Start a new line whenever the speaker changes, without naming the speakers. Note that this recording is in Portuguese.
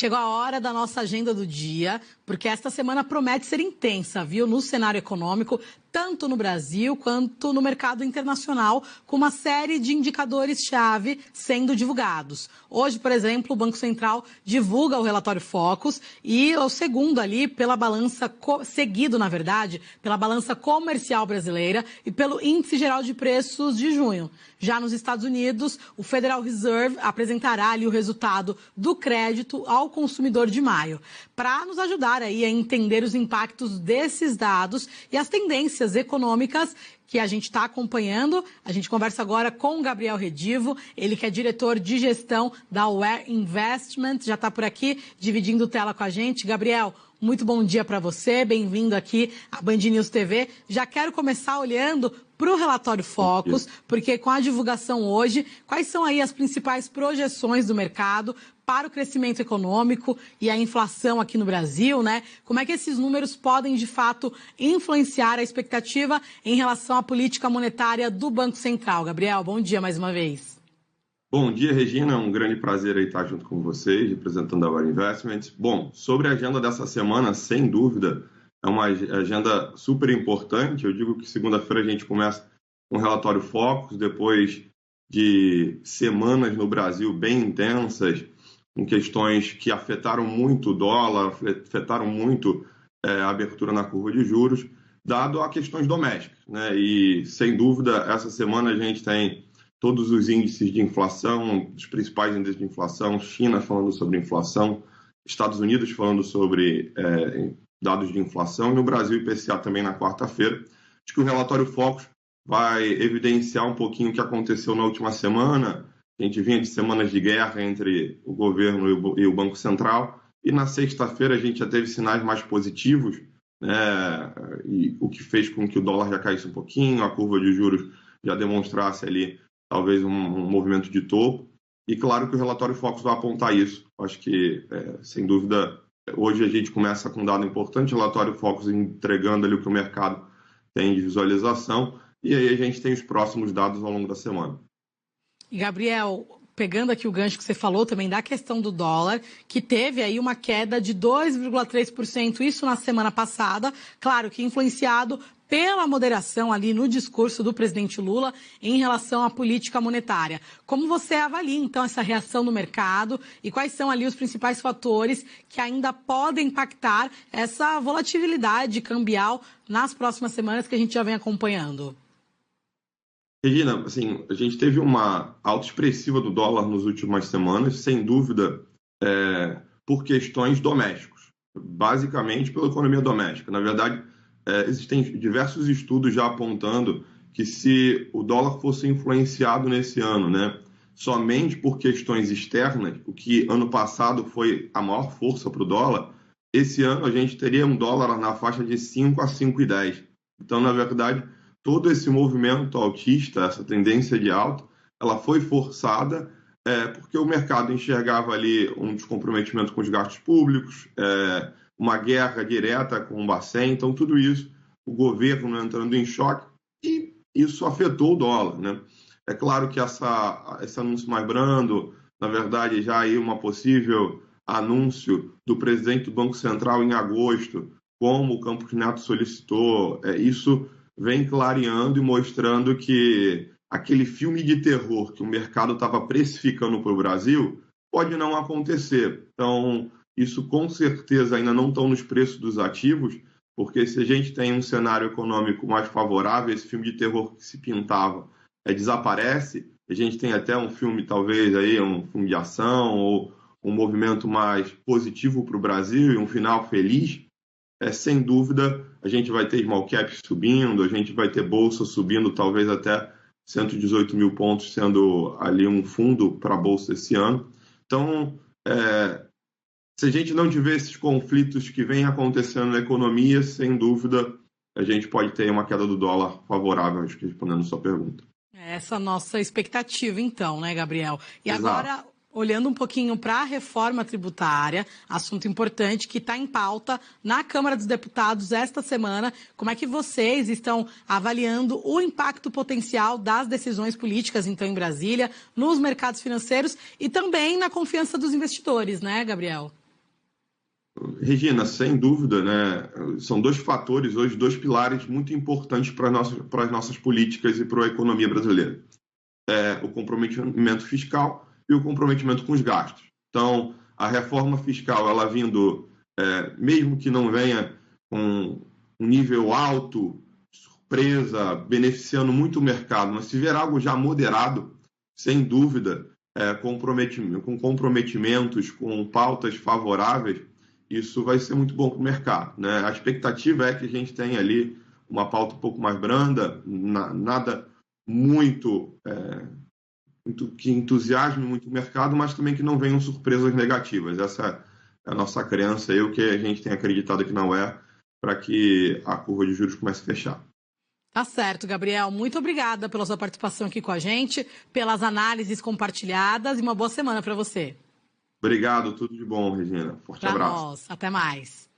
chegou a hora da nossa agenda do dia, porque esta semana promete ser intensa, viu? No cenário econômico, tanto no Brasil quanto no mercado internacional, com uma série de indicadores-chave sendo divulgados. Hoje, por exemplo, o Banco Central divulga o relatório Focus e o segundo ali pela balança, seguido, na verdade, pela balança comercial brasileira e pelo Índice Geral de Preços de junho. Já nos Estados Unidos, o Federal Reserve apresentará ali o resultado do crédito ao consumidor de maio. Para nos ajudar aí a entender os impactos desses dados e as tendências econômicas que a gente está acompanhando, a gente conversa agora com o Gabriel Redivo, ele que é diretor de gestão da Aware Investment, já está por aqui dividindo tela com a gente. Gabriel, muito bom dia para você, bem-vindo aqui à Band News TV. Já quero começar olhando para o relatório Focus, porque com a divulgação hoje, quais são aí as principais projeções do mercado para o crescimento econômico e a inflação aqui no Brasil, né? Como é que esses números podem, de fato, influenciar a expectativa em relação à política monetária do Banco Central? Gabriel, bom dia mais uma vez.
Bom dia, Regina. É um grande prazer aí estar junto com vocês, representando a Aware Investments. Bom, sobre a agenda dessa semana, sem dúvida, é uma agenda super importante. Eu digo que segunda-feira a gente começa com o relatório Focus, depois de semanas no Brasil bem intensas, com questões que afetaram muito o dólar, afetaram muito a abertura na curva de juros, dado a questões domésticas, né? E, sem dúvida, essa semana a gente tem todos os índices de inflação, os principais índices de inflação, China falando sobre inflação, Estados Unidos falando sobre dados de inflação, e no Brasil IPCA também na quarta-feira. Acho que o relatório Focus vai evidenciar um pouquinho o que aconteceu na última semana. A gente vinha de semanas de guerra entre o governo e o Banco Central, e na sexta-feira a gente já teve sinais mais positivos, né? E o que fez com que o dólar já caísse um pouquinho, a curva de juros já demonstrasse ali talvez um movimento de topo. E claro que o relatório Focus vai apontar isso. Acho que, sem dúvida, hoje a gente começa com um dado importante, o relatório Focus entregando ali o que o mercado tem de visualização, e aí a gente tem os próximos dados ao longo da semana.
E Gabriel, pegando aqui o gancho que você falou também da questão do dólar, que teve aí uma queda de 2,3%, isso na semana passada, claro que influenciado pela moderação ali no discurso do presidente Lula em relação à política monetária. Como você avalia, então, essa reação no mercado e quais são ali os principais fatores que ainda podem impactar essa volatilidade cambial nas próximas semanas que a gente já vem acompanhando?
Regina, assim, a gente teve uma alta expressiva do dólar nas últimas semanas, sem dúvida, por questões domésticas, basicamente pela economia doméstica. Na verdade, existem diversos estudos já apontando que se o dólar fosse influenciado nesse ano, né, somente por questões externas, o que ano passado foi a maior força para o dólar, esse ano a gente teria um dólar na faixa de 5 a 5,10. Então, na verdade, todo esse movimento altista, essa tendência de alta, ela foi forçada porque o mercado enxergava ali um descomprometimento com os gastos públicos, uma guerra direta com o Bacen, então tudo isso, o governo entrando em choque, e isso afetou o dólar, né? É claro que esse anúncio mais brando, na verdade, já aí uma possível anúncio do presidente do Banco Central em agosto, como o Campos Neto solicitou, isso vem clareando e mostrando que aquele filme de terror que o mercado estava precificando para o Brasil pode não acontecer. Então, isso com certeza ainda não estão nos preços dos ativos, porque se a gente tem um cenário econômico mais favorável, esse filme de terror que se pintava desaparece, a gente tem até um filme, talvez, aí, um filme de ação ou um movimento mais positivo para o Brasil e um final feliz, sem dúvida, a gente vai ter small cap subindo, a gente vai ter bolsa subindo, talvez até 118 mil pontos sendo ali um fundo para a bolsa esse ano. Então, se a gente não tiver esses conflitos que vêm acontecendo na economia, sem dúvida, a gente pode ter uma queda do dólar favorável, acho que respondendo a sua pergunta.
Essa nossa expectativa, então, né, Gabriel? E
Exato.
Agora, olhando um pouquinho para a reforma tributária, assunto importante que está em pauta na Câmara dos Deputados esta semana, como é que vocês estão avaliando o impacto potencial das decisões políticas, então, em Brasília, nos mercados financeiros e também na confiança dos investidores, né, Gabriel?
Regina, sem dúvida, né, são dois fatores hoje, dois pilares muito importantes para as nossas políticas e para a economia brasileira. O comprometimento fiscal e o comprometimento com os gastos. Então, a reforma fiscal, ela vindo, mesmo que não venha com um nível alto, surpresa, beneficiando muito o mercado, mas se vier algo já moderado, sem dúvida, com comprometimentos, com pautas favoráveis, isso vai ser muito bom para o mercado, né? A expectativa é que a gente tenha ali uma pauta um pouco mais branda, nada muito que entusiasme muito o mercado, mas também que não venham surpresas negativas. Essa é a nossa crença e o que a gente tem acreditado aqui na UE para que a curva de juros comece a fechar.
Tá certo, Gabriel. Muito obrigada pela sua participação aqui com a gente, pelas análises compartilhadas e uma boa semana para você.
Obrigado, tudo de bom, Regina. Forte abraço.
Até mais.